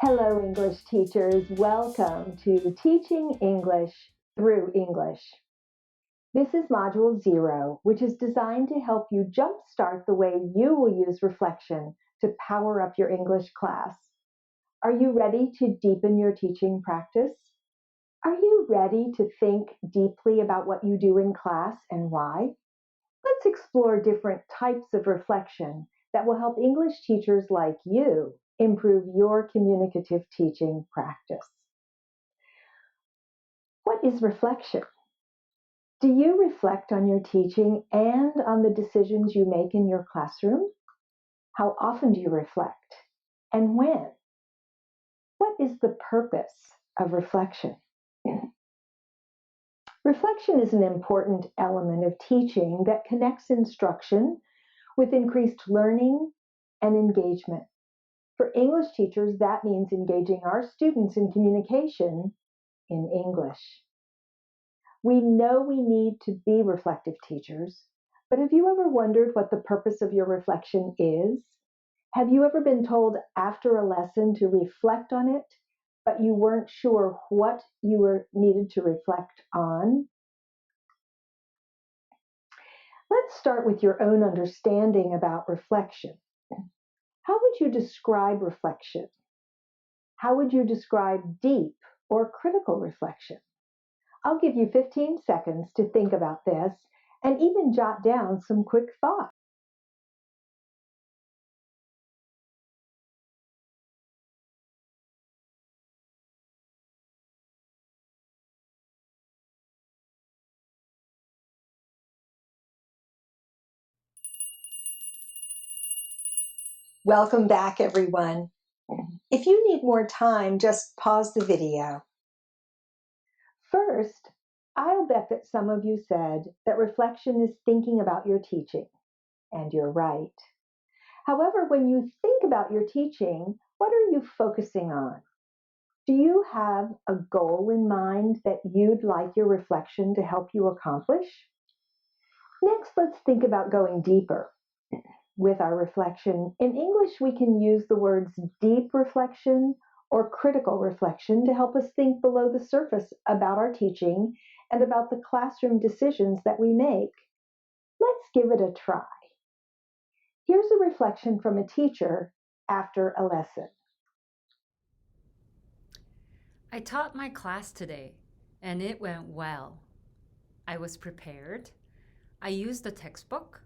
Hello, English teachers. Welcome to Teaching English Through English. This is Module 0, which is designed to help you jumpstart the way you will use reflection to power up your English class. Are you ready to deepen your teaching practice? Are you ready to think deeply about what you do in class and why? Let's explore different types of reflection that will help English teachers like you improve your communicative teaching practice. What is reflection? Do you reflect on your teaching and on the decisions you make in your classroom? How often do you reflect? And when? What is the purpose of reflection? Reflection is an important element of teaching that connects instruction with increased learning and engagement. For English teachers, that means engaging our students in communication in English. We know we need to be reflective teachers, but have you ever wondered what the purpose of your reflection is? Have you ever been told after a lesson to reflect on it, but you weren't sure what you needed to reflect on? Let's start with your own understanding about reflection. How would you describe reflection? How would you describe deep or critical reflection? I'll give you 15 seconds to think about this and even jot down some quick thoughts. Welcome back, everyone. If you need more time, just pause the video. First, I'll bet that some of you said that reflection is thinking about your teaching, and you're right. However, when you think about your teaching, what are you focusing on? Do you have a goal in mind that you'd like your reflection to help you accomplish? Next, let's think about going deeper with our reflection. In English, we can use the words deep reflection or critical reflection to help us think below the surface about our teaching and about the classroom decisions that we make. Let's give it a try. Here's a reflection from a teacher after a lesson. I taught my class today, and it went well. I was prepared, I used the textbook,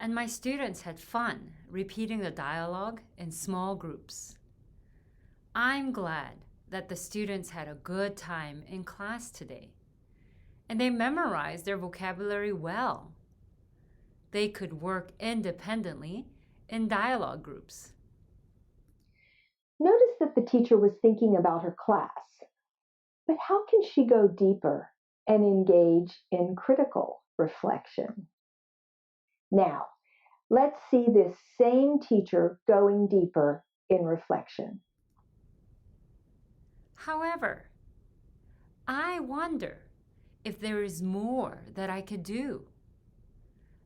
and my students had fun repeating the dialogue in small groups. I'm glad that the students had a good time in class today, and they memorized their vocabulary well. They could work independently in dialogue groups. Notice that the teacher was thinking about her class, but how can she go deeper and engage in critical reflection? Now, let's see this same teacher going deeper in reflection. However, I wonder if there is more that I could do.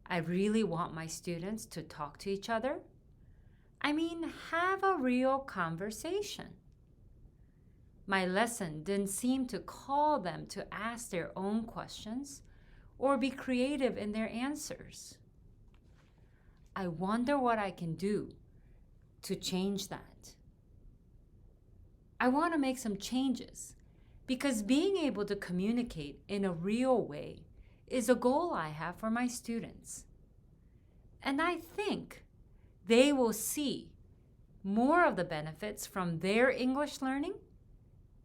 I really want my students to talk to each other. I mean, have a real conversation. My lesson didn't seem to call them to ask their own questions or be creative in their answers. I wonder what I can do to change that. I want to make some changes because being able to communicate in a real way is a goal I have for my students. And I think they will see more of the benefits from their English learning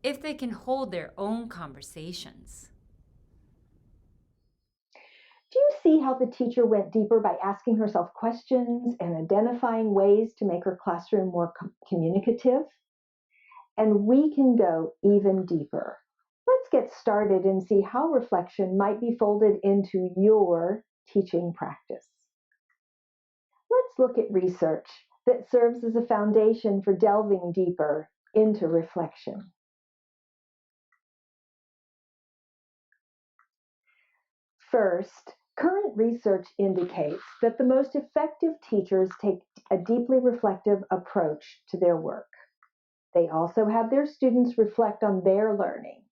if they can hold their own conversations. Do you see how the teacher went deeper by asking herself questions and identifying ways to make her classroom more communicative? And we can go even deeper. Let's get started and see how reflection might be folded into your teaching practice. Let's look at research that serves as a foundation for delving deeper into reflection. First, current research indicates that the most effective teachers take a deeply reflective approach to their work. They also have their students reflect on their learning.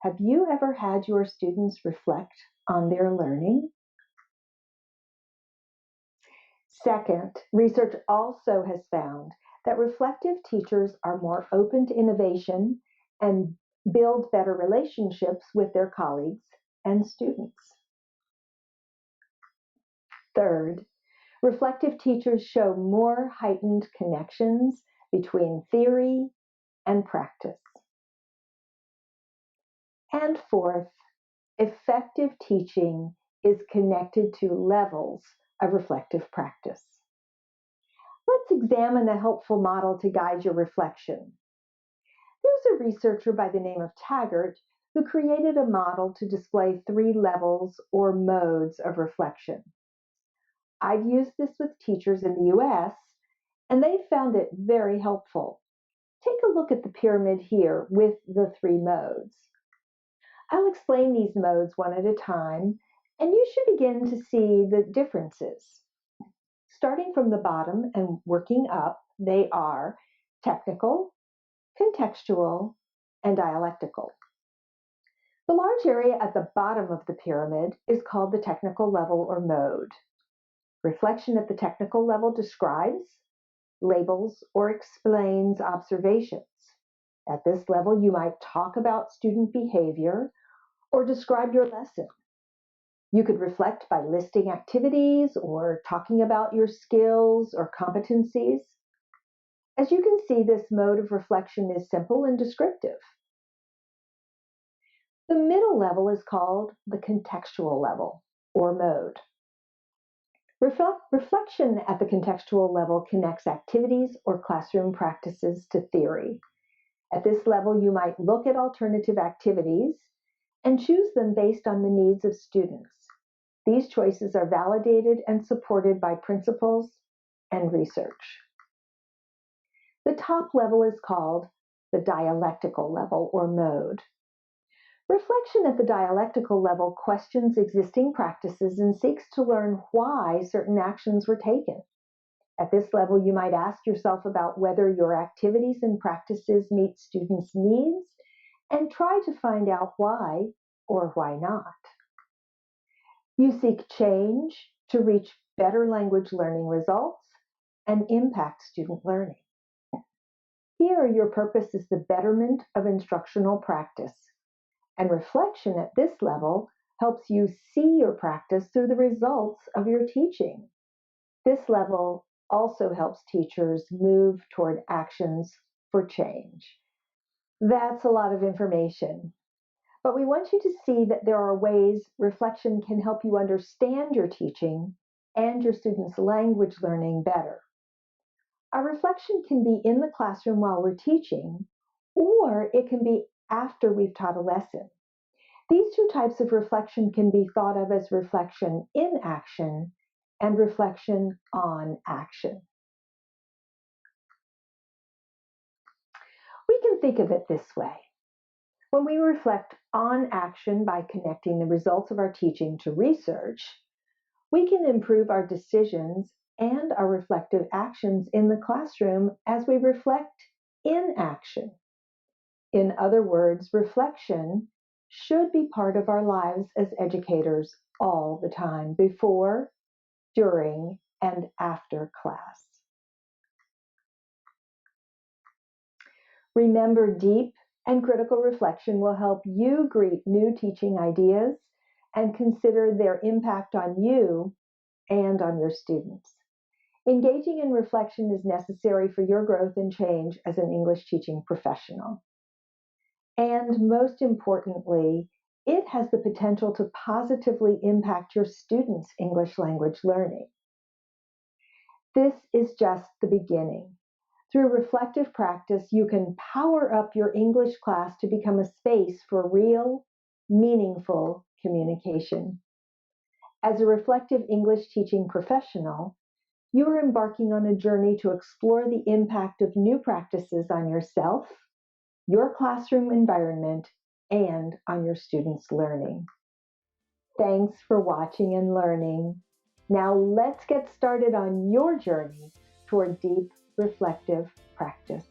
Have you ever had your students reflect on their learning? Second, research also has found that reflective teachers are more open to innovation and build better relationships with their colleagues and students. Third, reflective teachers show more heightened connections between theory and practice. And fourth, effective teaching is connected to levels of reflective practice. Let's examine a helpful model to guide your reflection. There's a researcher by the name of Taggart who created a model to display 3 levels or modes of reflection. I've used this with teachers in the US, and they found it very helpful. Take a look at the pyramid here with the 3 modes. I'll explain these modes one at a time, and you should begin to see the differences. Starting from the bottom and working up, they are technical, contextual, and dialectical. The large area at the bottom of the pyramid is called the technical level or mode. Reflection at the technical level describes, labels, or explains observations. At this level, you might talk about student behavior or describe your lesson. You could reflect by listing activities or talking about your skills or competencies. As you can see, this mode of reflection is simple and descriptive. The middle level is called the contextual level or mode. Reflection at the contextual level connects activities or classroom practices to theory. At this level, you might look at alternative activities and choose them based on the needs of students. These choices are validated and supported by principles and research. The top level is called the dialectical level or mode. Reflection at the dialectical level questions existing practices and seeks to learn why certain actions were taken. At this level, you might ask yourself about whether your activities and practices meet students' needs and try to find out why or why not. You seek change to reach better language learning results and impact student learning. Here, your purpose is the betterment of instructional practice, and reflection at this level helps you see your practice through the results of your teaching. This level also helps teachers move toward actions for change. That's a lot of information. But we want you to see that there are ways reflection can help you understand your teaching and your students' language learning better. Our reflection can be in the classroom while we're teaching, or it can be after we've taught a lesson. These 2 types of reflection can be thought of as reflection in action and reflection on action. We can think of it this way. When we reflect on action by connecting the results of our teaching to research, we can improve our decisions and our reflective actions in the classroom as we reflect in action. In other words, reflection should be part of our lives as educators all the time, before, during, and after class. Remember, deep and critical reflection will help you greet new teaching ideas and consider their impact on you and on your students. Engaging in reflection is necessary for your growth and change as an English teaching professional. And most importantly, it has the potential to positively impact your students' English language learning. This is just the beginning. Through reflective practice, you can power up your English class to become a space for real, meaningful communication. As a reflective English teaching professional, you are embarking on a journey to explore the impact of new practices on yourself, your classroom environment, and on your students' learning. Thanks for watching and learning. Now let's get started on your journey toward deep reflective practice.